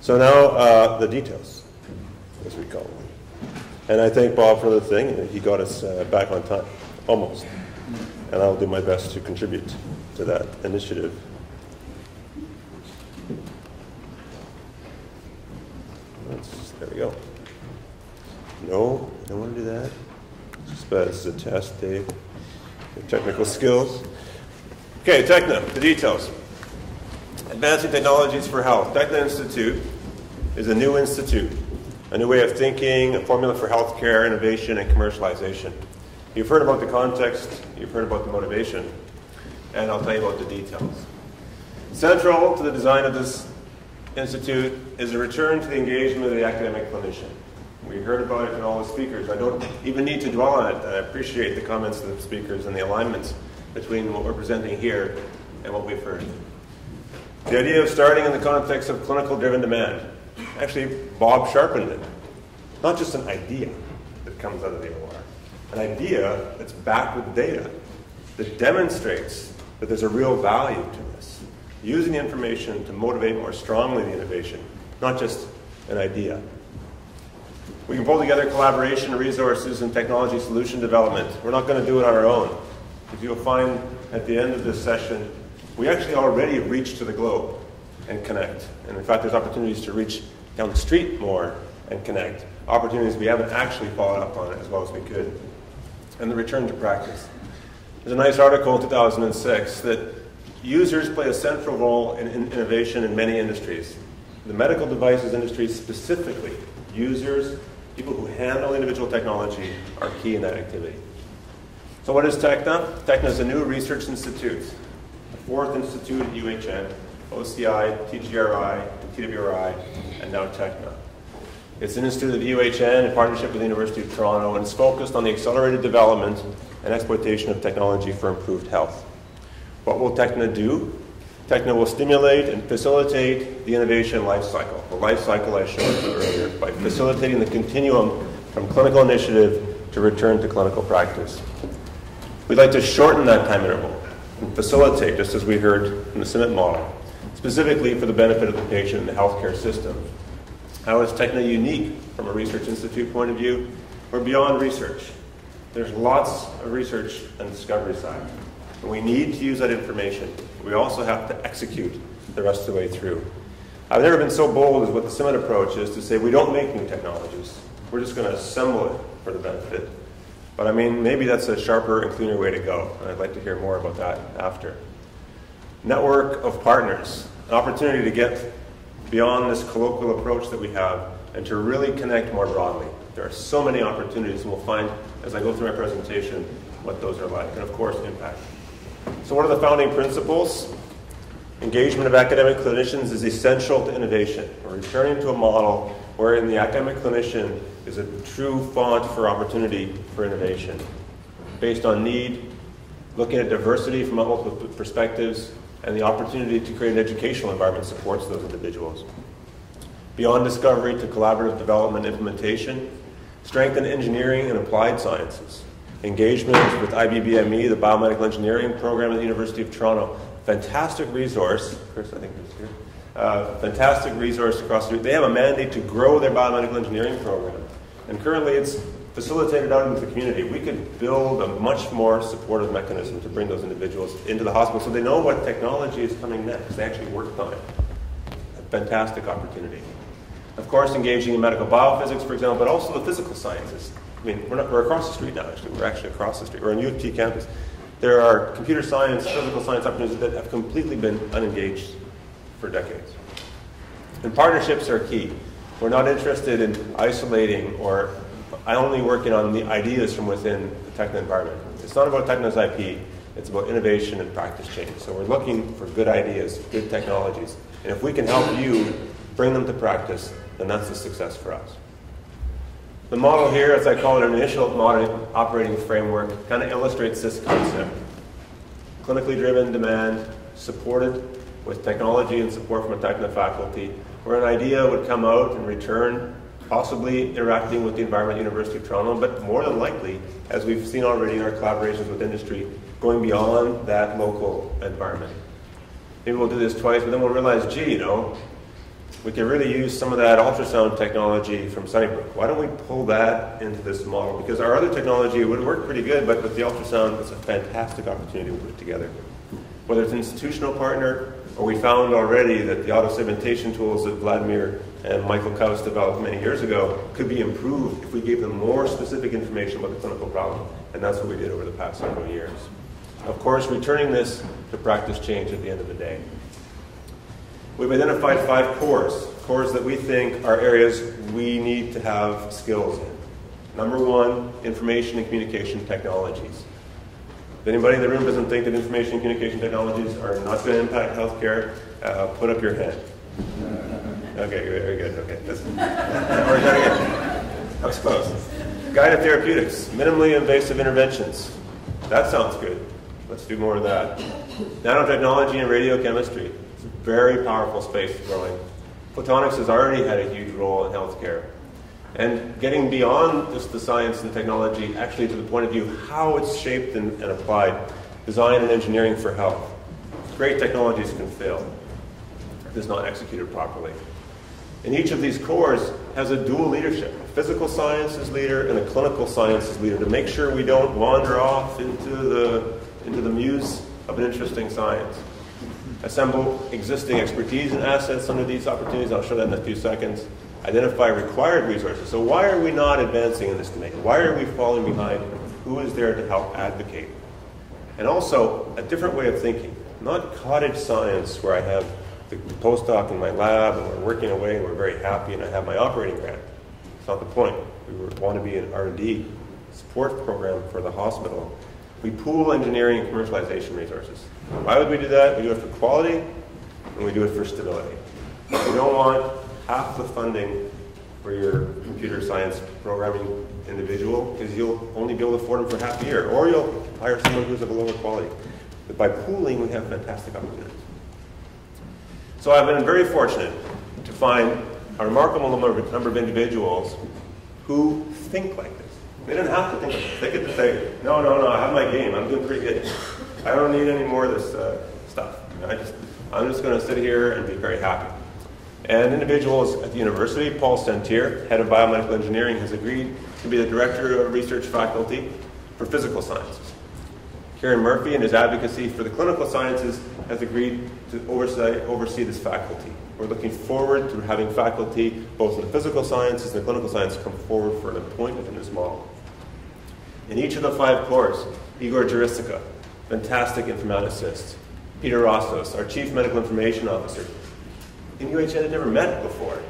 So now the details, as we call them. And I thank Bob for the thing. He got us back on time, almost. And I'll do my best to contribute to that initiative. There we go. No, I don't want to do that. This is a test, Dave. Your technical skills. Okay, Techna, the details. Advancing Technologies for Health. Techna Institute is a new institute, a new way of thinking, a formula for healthcare, innovation, and commercialization. You've heard about the context, you've heard about the motivation, and I'll tell you about the details. Central to the design of this institute is a return to the engagement of the academic clinician. We heard about it in all the speakers. I don't even need to dwell on it. I appreciate the comments of the speakers and the alignments between what we're presenting here and what we've heard. The idea of starting in the context of clinical-driven demand. Actually, Bob sharpened it. Not just an idea that comes out of the OR. An idea that's backed with data that demonstrates that there's a real value to this. Using the information to motivate more strongly the innovation, not just an idea. We can pull together collaboration, resources, and technology solution development. We're not going to do it on our own. As you'll find at the end of this session, we actually already reach to the globe and connect. And in fact, there's opportunities to reach down the street more and connect. Opportunities we haven't actually followed up on as well as we could. And the return to practice. There's a nice article in 2006 that users play a central role in innovation in many industries. The medical devices industry specifically, users, people who handle individual technology are key in that activity. So what is Techna? Techna is a new research institute, the fourth institute at UHN, OCI, TGRI, TWRI, and now Techna. It's an institute at UHN in partnership with the University of Toronto, and it's focused on the accelerated development and exploitation of technology for improved health. What will Techna do? Techna will stimulate and facilitate the innovation life cycle, the life cycle I showed you earlier, by facilitating the continuum from clinical initiative to return to clinical practice. We'd like to shorten that time interval and facilitate, just as we heard in the Summit model, specifically for the benefit of the patient and the healthcare system. How is Techna unique from a research institute point of view? We're beyond research. There's lots of research and discovery side. And we need to use that information. We also have to execute the rest of the way through. I've never been so bold as what the Summit approach is to say we don't make new technologies. We're just going to assemble it for the benefit. But I mean, maybe that's a sharper and cleaner way to go. And I'd like to hear more about that after. Network of partners. An opportunity to get beyond this colloquial approach that we have and to really connect more broadly. There are so many opportunities, and we'll find as I go through my presentation what those are like. And of course, impact. So what are the founding principles? Engagement of academic clinicians is essential to innovation. We're returning to a model wherein the academic clinician is a true font for opportunity for innovation, based on need, looking at diversity from multiple perspectives, and the opportunity to create an educational environment that supports those individuals. Beyond discovery to collaborative development and implementation, strengthen engineering and applied sciences. Engagement with IBBME, the Biomedical Engineering Program at the University of Toronto. Fantastic resource. Chris, I think is here. Fantastic resource across the street. They have a mandate to grow their biomedical engineering program. And currently it's facilitated out into the community. We could build a much more supportive mechanism to bring those individuals into the hospital so they know what technology is coming next. They actually worked on it. A fantastic opportunity. Of course, engaging in medical biophysics, for example, but also the physical sciences. I mean, we're across the street now, actually. We're actually across the street. We're on U of T campus. There are computer science, physical science opportunities that have completely been unengaged for decades. And partnerships are key. We're not interested in isolating or only working on the ideas from within the Techna environment. It's not about Techna's IP. It's about innovation and practice change. So we're looking for good ideas, good technologies. And if we can help you bring them to practice, then that's a success for us. The model here, as I call it, an initial operating framework, kind of illustrates this concept. Clinically driven demand, supported with technology and support from a Techna faculty, where an idea would come out and return, possibly interacting with the environment at the University of Toronto, but more than likely, as we've seen already in our collaborations with industry, going beyond that local environment. Maybe we'll do this twice, but then we'll realize, gee, you know, we could really use some of that ultrasound technology from Sunnybrook. Why don't we pull that into this model? Because our other technology would work pretty good, but with the ultrasound, it's a fantastic opportunity to put it together. Whether it's an institutional partner, or we found already that the auto-segmentation tools that Vladimir and Michael Kaus developed many years ago could be improved if we gave them more specific information about the clinical problem. And that's what we did over the past several years. Of course, returning this to practice change at the end of the day. We've identified 5 cores that we think are areas we need to have skills in. Number 1, information and communication technologies. If anybody in the room doesn't think that information and communication technologies are not going to impact healthcare, put up your hand. Okay, very good. Okay, or is that again? I was close. Guided therapeutics, minimally invasive interventions. That sounds good. Let's do more of that. Nanotechnology and radiochemistry. It's a very powerful space growing. Photonics has already had a huge role in healthcare. And getting beyond just the science and technology, actually to the point of view how it's shaped and applied, design and engineering for health. Great technologies can fail if it's not executed properly. And each of these cores has a dual leadership, a physical sciences leader and a clinical sciences leader, to make sure we don't wander off into the muse of an interesting science. Assemble existing expertise and assets under these opportunities. I'll show that in a few seconds. Identify required resources. So why are we not advancing in this domain? Why are we falling behind? Who is there to help advocate? And also, a different way of thinking. Not cottage science where I have the postdoc in my lab and we're working away and we're very happy and I have my operating grant. It's not the point. We want to be an R&D support program for the hospital. We pool engineering and commercialization resources. Why would we do that? We do it for quality and we do it for stability. We don't want half the funding for your computer science programming individual because you'll only be able to afford them for half a year, or you'll hire someone who's of a lower quality. But by pooling, we have fantastic opportunities. So I've been very fortunate to find a remarkable number of individuals who think like this. They don't have to think like this. They could just say, no, I have my game. I'm doing pretty good. I don't need any more of this stuff. I'm just going to sit here and be very happy. And individuals at the university, Paul Sentier, head of biomedical engineering, has agreed to be the director of research faculty for physical sciences. Kieran Murphy, in his advocacy for the clinical sciences, has agreed to oversee this faculty. We're looking forward to having faculty, both in the physical sciences and the clinical sciences, come forward for an appointment in this model. In each of the 5 cores, Igor Jurisica, fantastic informaticist. Peter Rostos, our chief medical information officer. In UHN had never met before.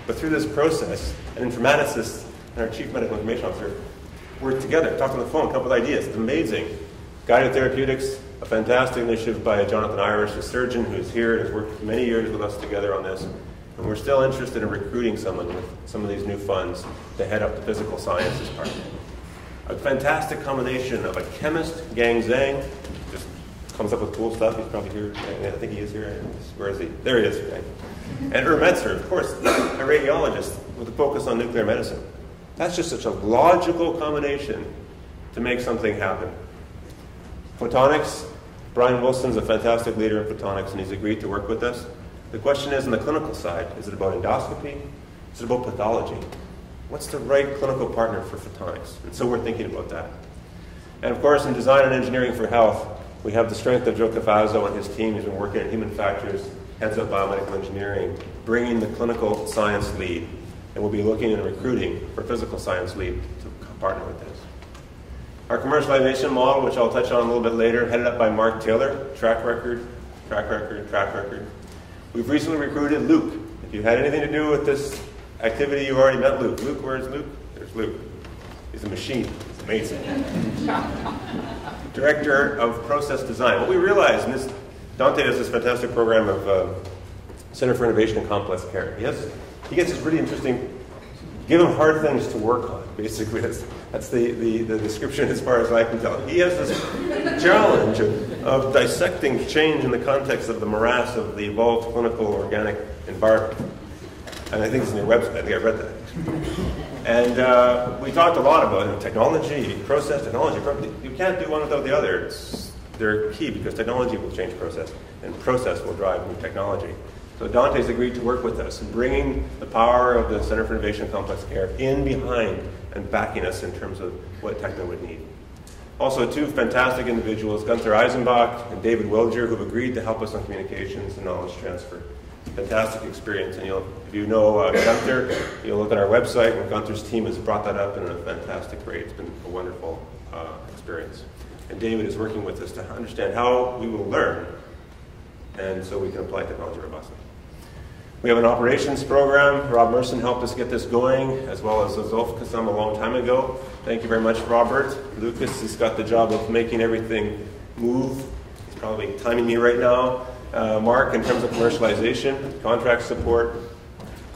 But through this process, an informaticist and our chief medical information officer worked together, talked on the phone, come up with ideas. It's amazing. Guided therapeutics, a fantastic initiative by Jonathan Irish, a surgeon who's here and has worked many years with us together on this. And we're still interested in recruiting someone with some of these new funds to head up the physical sciences part. A fantastic combination of a chemist, Gang Zhang, just comes up with cool stuff. He's probably here. I think he is here. Where is he? There he is. Right? And Metzer, of course, a radiologist with a focus on nuclear medicine. That's just such a logical combination to make something happen. Photonics, Brian Wilson's a fantastic leader in photonics, and he's agreed to work with us. The question is, on the clinical side, is it about endoscopy? Is it about pathology? What's the right clinical partner for photonics? And so we're thinking about that. And of course, in design and engineering for health, we have the strength of Joe Cafazzo and his team. He's been working in human factors, heads up biomedical engineering, bringing the clinical science lead. And we'll be looking and recruiting for physical science lead to partner with this. Our commercialization model, which I'll touch on a little bit later, headed up by Mark Taylor. Track record. We've recently recruited Luke. If you had anything to do with this activity, you already met Luke. Luke, where's Luke? There's Luke. He's a machine. It's amazing. Director of Process Design. What we realized, and this, Dante does this fantastic program of Center for Innovation in Complex Care. He gets this really interesting, give him hard things to work on, basically. That's the description as far as I can tell. He has this challenge of dissecting change in the context of the morass of the evolved clinical organic environment. And I think it's on your website. I think I read that. And we talked a lot about technology, process, technology. You can't do one without the other. They're key because technology will change process, and process will drive new technology. So Dante's agreed to work with us in bringing the power of the Center for Innovation and Complex Care in behind and backing us in terms of what Techna would need. Also, two fantastic individuals, Gunther Eisenbach and David Wilger, who have agreed to help us on communications and knowledge transfer. Fantastic experience. And if you know Gunther, you'll look at our website, and Gunther's team has brought that up in a fantastic rate. It's been a wonderful experience. And David is working with us to understand how we will learn, and so we can apply technology robustly. We have an operations program. Rob Merson helped us get this going, as well as Zolf Kassam a long time ago. Thank you very much, Robert. Lucas has got the job of making everything move. He's probably timing me right now. Mark, in terms of commercialization, contract support,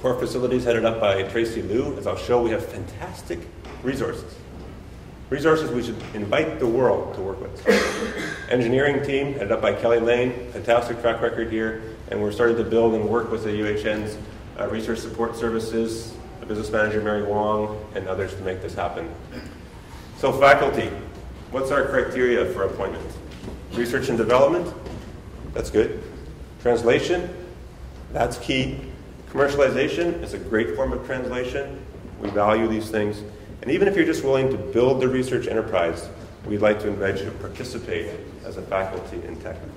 core facilities headed up by Tracy Liu. As I'll show, we have fantastic resources. Resources we should invite the world to work with. Engineering team headed up by Kelly Lane, fantastic track record here. And we're starting to build and work with the UHN's research support services, the business manager, Mary Wong, and others to make this happen. So faculty, what's our criteria for appointment? Research and development, that's good. Translation, that's key. Commercialization is a great form of translation. We value these things. And even if you're just willing to build the research enterprise, we'd like to invite you to participate as a faculty in Techna.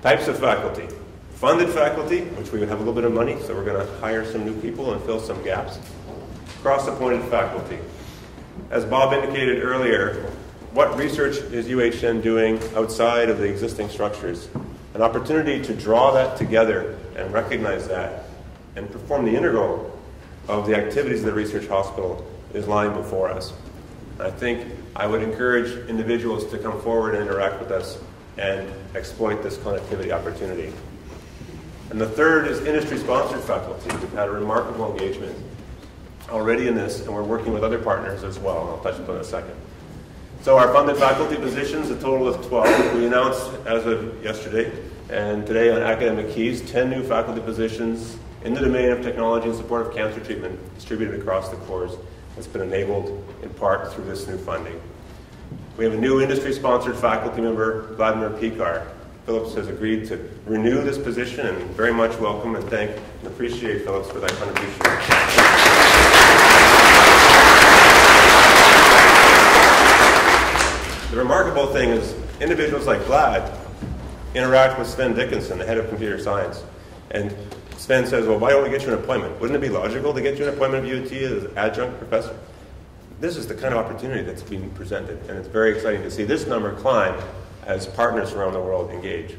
Types of faculty. Funded faculty, which we would have a little bit of money, so we're going to hire some new people and fill some gaps. Cross-appointed faculty. As Bob indicated earlier, what research is UHN doing outside of the existing structures? An opportunity to draw that together and recognize that and perform the integral of the activities of the research hospital is lying before us. I think I would encourage individuals to come forward and interact with us and exploit this connectivity opportunity. And the third is industry-sponsored faculty. We've had a remarkable engagement already in this, and we're working with other partners as well, and I'll touch upon in a second. So our funded faculty positions, a total of 12. We announced as of yesterday, and today on Academic Keys, 10 new faculty positions in the domain of technology and support of cancer treatment distributed across the cores. It's been enabled in part through this new funding. We have a new industry-sponsored faculty member, Vladimir Pikar. Phillips has agreed to renew this position, and very much welcome and thank and appreciate Phillips for that contribution. The remarkable thing is individuals like Vlad interact with Sven Dickinson, the head of computer science. And Sven says, well, why don't we get you an appointment? Wouldn't it be logical to get you an appointment at UT as an adjunct professor? This is the kind of opportunity that's being presented, and it's very exciting to see this number climb as partners around the world engage.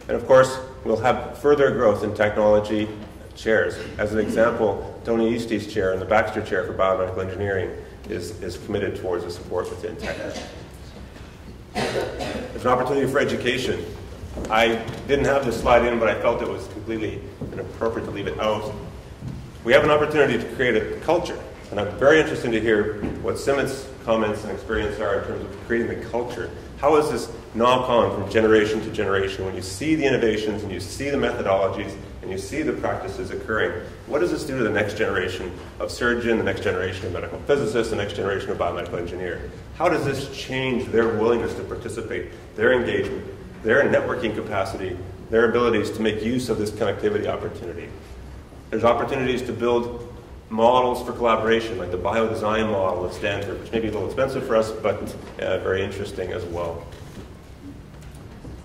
And of course, we'll have further growth in technology chairs. As an example, Tony Eastie's chair and the Baxter Chair for Biomedical Engineering is committed towards the support within Techna. There's an opportunity for education. I didn't have this slide in, but I felt it was completely inappropriate to leave it out. We have an opportunity to create a culture. And I'm very interested to hear what Simon's comments and experience are in terms of creating the culture. How is this knock on from generation to generation? When you see the innovations and you see the methodologies and you see the practices occurring, what does this do to the next generation of surgeon, the next generation of medical physicists, the next generation of biomedical engineer? How does this change their willingness to participate, their engagement, their networking capacity, their abilities to make use of this connectivity opportunity? There's opportunities to build models for collaboration, like the biodesign model at Stanford, which may be a little expensive for us, but very interesting as well.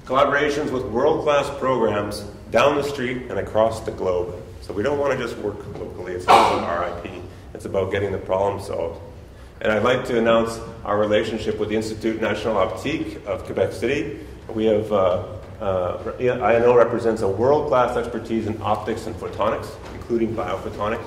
Collaborations with world-class programs down the street and across the globe. So we don't want to just work locally. It's not about RIP. It's about getting the problem solved. And I'd like to announce our relationship with the Institut National Optique of Quebec City. We have, INO represents a world-class expertise in optics and photonics, including biophotonics.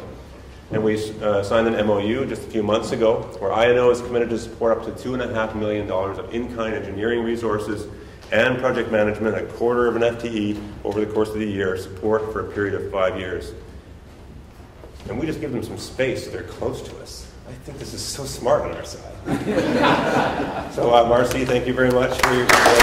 And we signed an MOU just a few months ago where INO is committed to support up to $2.5 million of in-kind engineering resources and project management, a quarter of an FTE over the course of the year, support for a period of 5 years. And we just give them some space so they're close to us. I think this is so smart on our side. So Marcy, thank you very much for your support.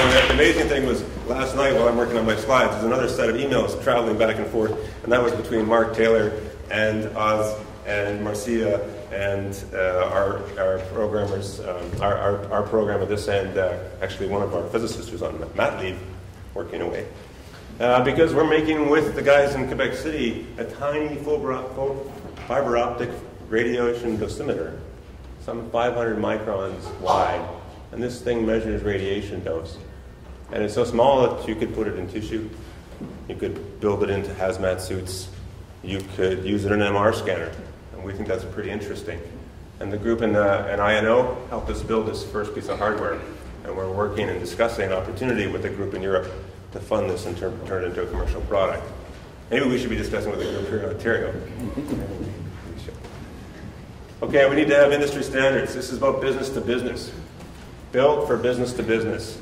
The amazing thing was last night while I'm working on my slides, there's another set of emails traveling back and forth, and that was between Mark Taylor and Oz and Marcia and our programmers, our program at this end, actually one of our physicists who's on mat leave, working away. Because we're making with the guys in Quebec City a tiny fiber optic radiation dosimeter, some 500 microns wide, and this thing measures radiation dose. And it's so small that you could put it in tissue, you could build it into hazmat suits, you could use it in an MR scanner, and we think that's pretty interesting. And the group in INO helped us build this first piece of hardware, and we're working and discussing an opportunity with a group in Europe to fund this and turn it into a commercial product. Maybe we should be discussing with a group here in Ontario. Okay, we need to have industry standards. This is about business to business. Built for business to business.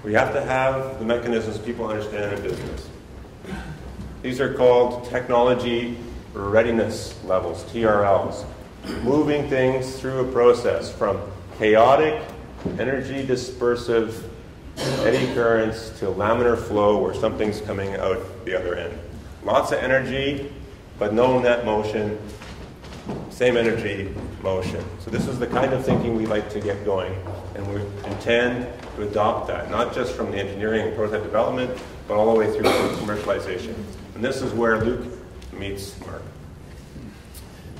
We have to have the mechanisms people understand in business. These are called technology readiness levels, TRLs. Moving things through a process from chaotic, energy dispersive eddy currents to laminar flow where something's coming out the other end. Lots of energy, but no net motion. Same energy, motion. So this is the kind of thinking we like to get going, and we intend to adopt that, not just from the engineering and prototype development, but all the way through to commercialization. And this is where Luke meets Mark.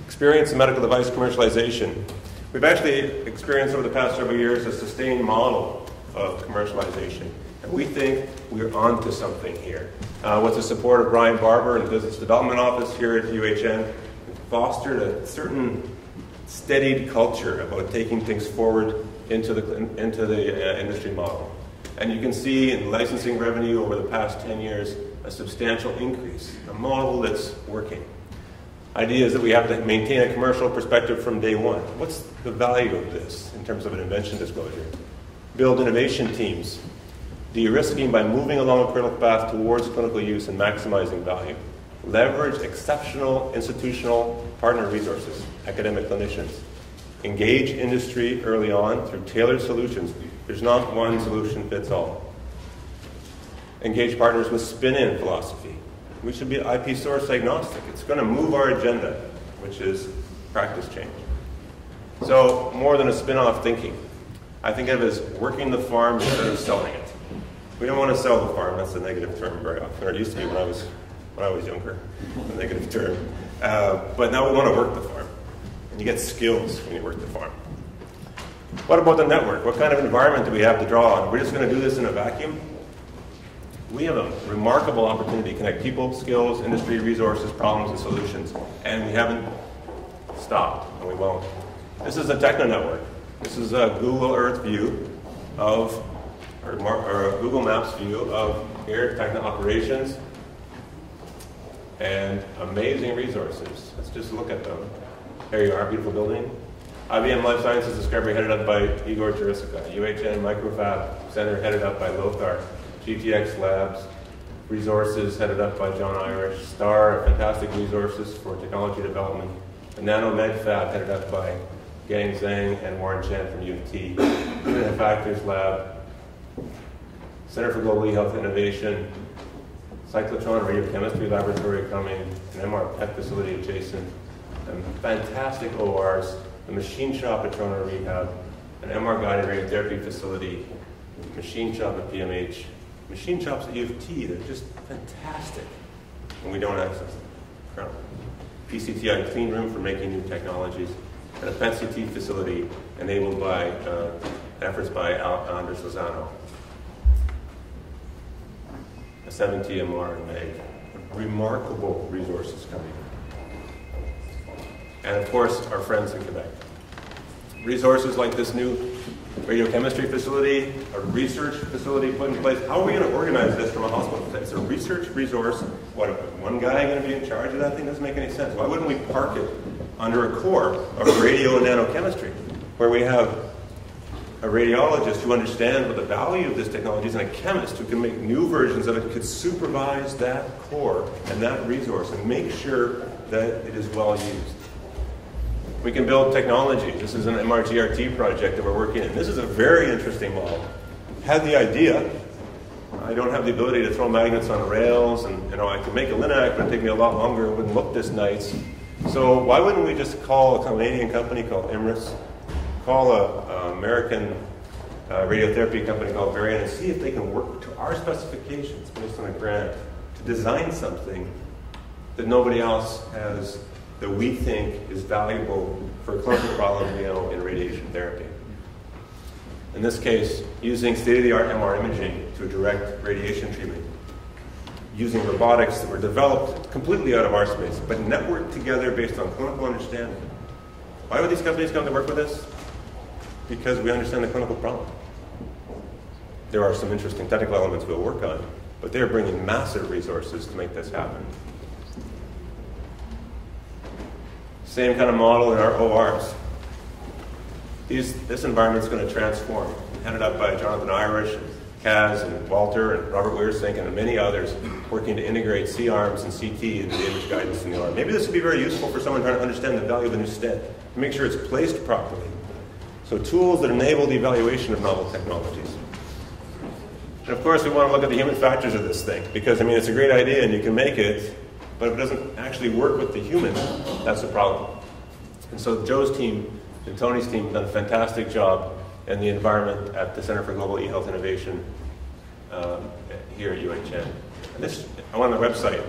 Experience in medical device commercialization. We've actually experienced over the past several years a sustained model of commercialization, and we think we're onto something here. With the support of Brian Barber and the Business Development Office here at UHN, fostered a certain steadied culture about taking things forward into the industry model. And you can see in licensing revenue over the past 10 years a substantial increase, a model that's working. Idea is that we have to maintain a commercial perspective from day one. What's the value of this in terms of an invention disclosure? Build innovation teams, de-risking by moving along a critical path towards clinical use and maximizing value. Leverage exceptional institutional partner resources, academic clinicians. Engage industry early on through tailored solutions. There's not one solution fits all. Engage partners with spin-in philosophy. We should be IP source agnostic. It's going to move our agenda, which is practice change. So more than a spin-off thinking. I think of it as working the farm instead of selling it. We don't want to sell the farm. That's a negative term very often. Or it used to be when I was younger, a negative term. But now we want to work the farm. And you get skills when you work the farm. What about the network? What kind of environment do we have to draw on? We're just going to do this in a vacuum? We have a remarkable opportunity to connect people, skills, industry, resources, problems, and solutions. And we haven't stopped, and we won't. This is a Techna network. This is a Google Earth view of, or a Google Maps view of here, Techna operations. And amazing resources. Let's just look at them. There you are, beautiful building. IBM Life Sciences Discovery headed up by Igor Jurisica. UHN Microfab Center headed up by Lothar. GTX Labs. Resources headed up by John Irish. STAR, fantastic resources for technology development. The Nano Med Fab headed up by Gang Zhang and Warren Chan from UT. The Factors Lab. Center for Global Health Innovation. Cyclotron Radiochemistry Laboratory coming, an MR PET facility adjacent, and fantastic ORs, the machine shop at Toronto Rehab, an MR guided radiotherapy facility, machine shop at PMH, machine shops at U of T. They're just fantastic, and we don't access them. Incredible. PCTI clean room for making new technologies, and a PET-CT facility enabled by efforts by Anders Lozano. A 70 MR in May. Remarkable resources coming. And of course, our friends in Quebec. Resources like this new radiochemistry facility, a research facility put in place. How are we going to organize this from a hospital? It's a research resource. What, one guy going to be in charge of that thing? Doesn't make any sense. Why wouldn't we park it under a core of radio and nanochemistry, where we have a radiologist who understands what the value of this technology is, and a chemist who can make new versions of it, could supervise that core and that resource and make sure that it is well used. We can build technology. This is an MRGRT project that we're working in. This is a very interesting model. Had the idea. I don't have the ability to throw magnets on rails, and I could make a Linac, but it'd take me a lot longer. It wouldn't look this nice. So why wouldn't we just call a Canadian company called Emrys, call an American radiotherapy company called Varian, and see if they can work to our specifications based on a grant to design something that nobody else has, that we think is valuable for a clinical problem we know in radiation therapy. In this case, using state-of-the-art MR imaging to direct radiation treatment, using robotics that were developed completely out of our space, but networked together based on clinical understanding. Why would these companies come to work with us? Because we understand the clinical problem. There are some interesting technical elements we'll work on, but they're bringing massive resources to make this happen. Same kind of model in our ORs. This environment's going to transform, headed up by Jonathan Irish, Kaz, and Walter, and Robert Weersink, and many others working to integrate C-arms and CT into the image guidance in the arm. Maybe this would be very useful for someone trying to understand the value of a new stent, to make sure it's placed properly. So tools that enable the evaluation of novel technologies. And of course, we want to look at the human factors of this thing, because I mean, it's a great idea and you can make it, but if it doesn't actually work with the human, that's a problem. And so Joe's team and Tony's team have done a fantastic job in the environment at the Center for Global eHealth Innovation here at UHN. And this, on the website,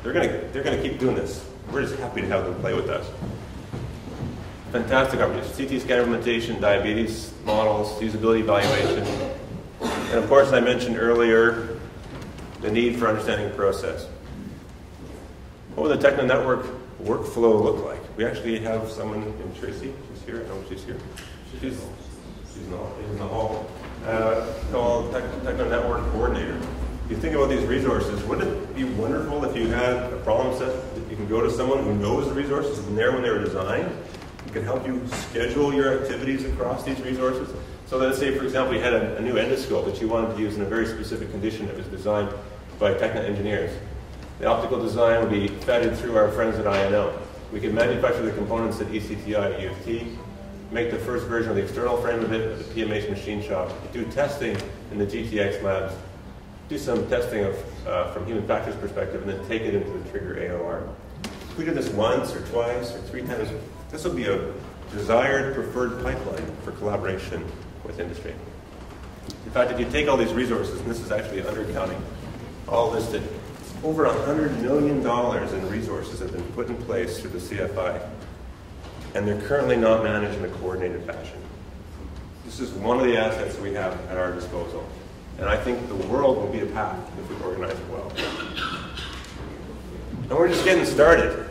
they're going to keep doing this. We're just happy to have them play with us. Fantastic opportunities. CT scan implementation, diabetes models, usability evaluation. And of course, I mentioned earlier the need for understanding the process. What would the Techna network workflow look like? We actually have someone in Tracy. She's here. I know she's here. She's in the hall. Called Techna Network Coordinator. If you think about these resources, wouldn't it be wonderful if you had a problem set that you can go to someone who knows the resources and there when they were designed, and can help you schedule your activities across these resources? So let's say, for example, you had a new endoscope that you wanted to use in a very specific condition that was designed by Techna engineers. The optical design would be fed through our friends at INO. We could manufacture the components at ECTI, EFT, make the first version of the external frame of it at the PMH machine shop, do testing in the GTX labs, do some testing of, from human factors perspective, and then take it into the trigger AOR. If we did this once or twice or 3 times, this will be a desired, preferred pipeline for collaboration with industry. In fact, if you take all these resources, and this is actually undercounting, all listed, over $100 million in resources have been put in place through the CFI, and they're currently not managed in a coordinated fashion. This is one of the assets we have at our disposal, and I think the world will be a path if we organize it well. And we're just getting started.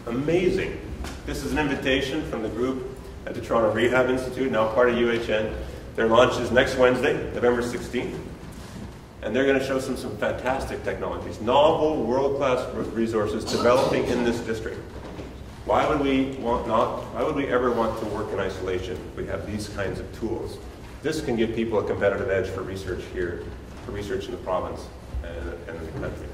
Amazing. This is an invitation from the group at the Toronto Rehab Institute, now part of UHN. Their launch is next Wednesday, November 16th. And they're going to show some fantastic technologies, novel, world-class resources developing in this district. Why would we ever want to work in isolation if we have these kinds of tools? This can give people a competitive edge for research here, for research in the province and in the country.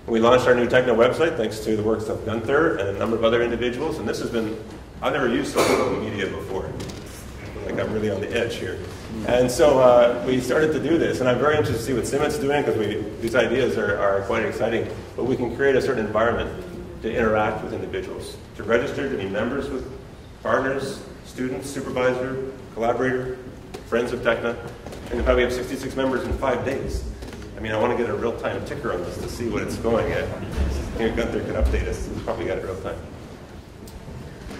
We launched our new Techna website thanks to the works of Gunther and a number of other individuals, and this has been, I've never used social media before. I feel like I'm really on the edge here. And so we started to do this, and I'm very interested to see what Simon's doing, because these ideas are quite exciting, but we can create a certain environment to interact with individuals, to register, to be members with partners, students, supervisor, collaborator, friends of Techna, and in fact we have 66 members in 5 days. I mean, I want to get a real-time ticker on this to see what it's going at. I think Gunther can update us. He's probably got it real time.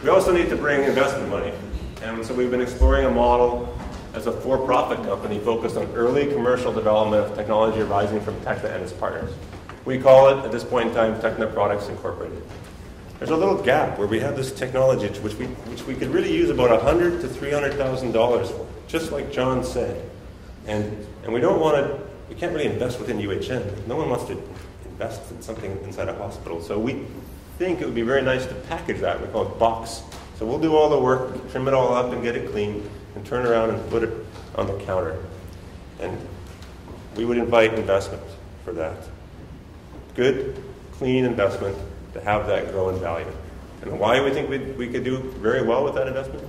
We also need to bring investment money, and so we've been exploring a model as a for-profit company focused on early commercial development of technology arising from Techna and its partners. We call it, at this point in time, Techna Products Incorporated. There's a little gap where we have this technology which we could really use about $100,000 to $300,000 for, just like John said. And we don't want to, we can't really invest within UHN. No one wants to invest in something inside a hospital. So we think it would be very nice to package that. We call it box. So we'll do all the work, trim it all up and get it clean, and turn around and put it on the counter. And we would invite investment for that. Good, clean investment to have that grow in value. And why do we think we could do very well with that investment?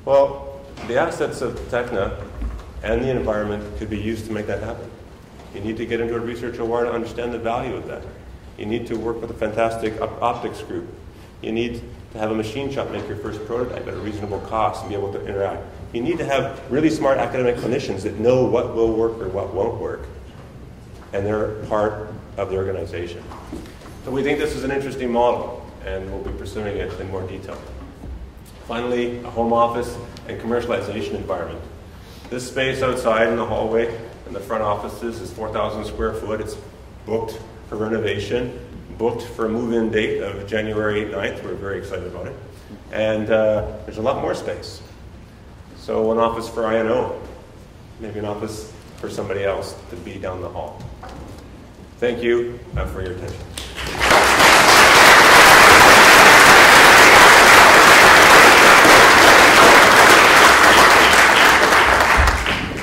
Well, the assets of Techna and the environment could be used to make that happen. You need to get into a research OR to understand the value of that. You need to work with a fantastic optics group. You need to have a machine shop make your first prototype at a reasonable cost and be able to interact. You need to have really smart academic clinicians that know what will work or what won't work. And they're part of the organization. So we think this is an interesting model, and we'll be pursuing it in more detail. Finally, a home office and commercialization environment. This space outside in the hallway in the front offices is 4,000 square foot. It's booked for renovation, booked for a move-in date of January 9th. We're very excited about it. And there's a lot more space. So an office for INO, maybe an office for somebody else to be down the hall. Thank you for your attention.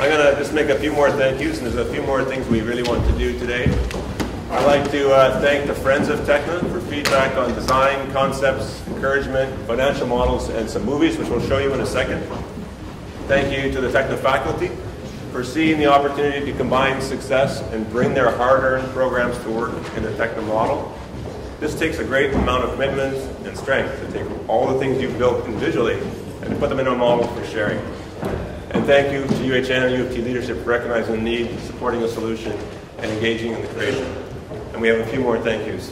I'm going to just make a few more thank yous, and there's a few more things we really want to do today. I'd like to thank the Friends of Techna for feedback on design, concepts, encouragement, financial models, and some movies, which we'll show you in a second. Thank you to the Techna faculty for seeing the opportunity to combine success and bring their hard-earned programs to work in the Techna model. This takes a great amount of commitment and strength to take all the things you've built individually and to put them in a model for sharing. And thank you to UHN and U of T leadership for recognizing the need, supporting a solution, and engaging in the creation. And we have a few more thank yous.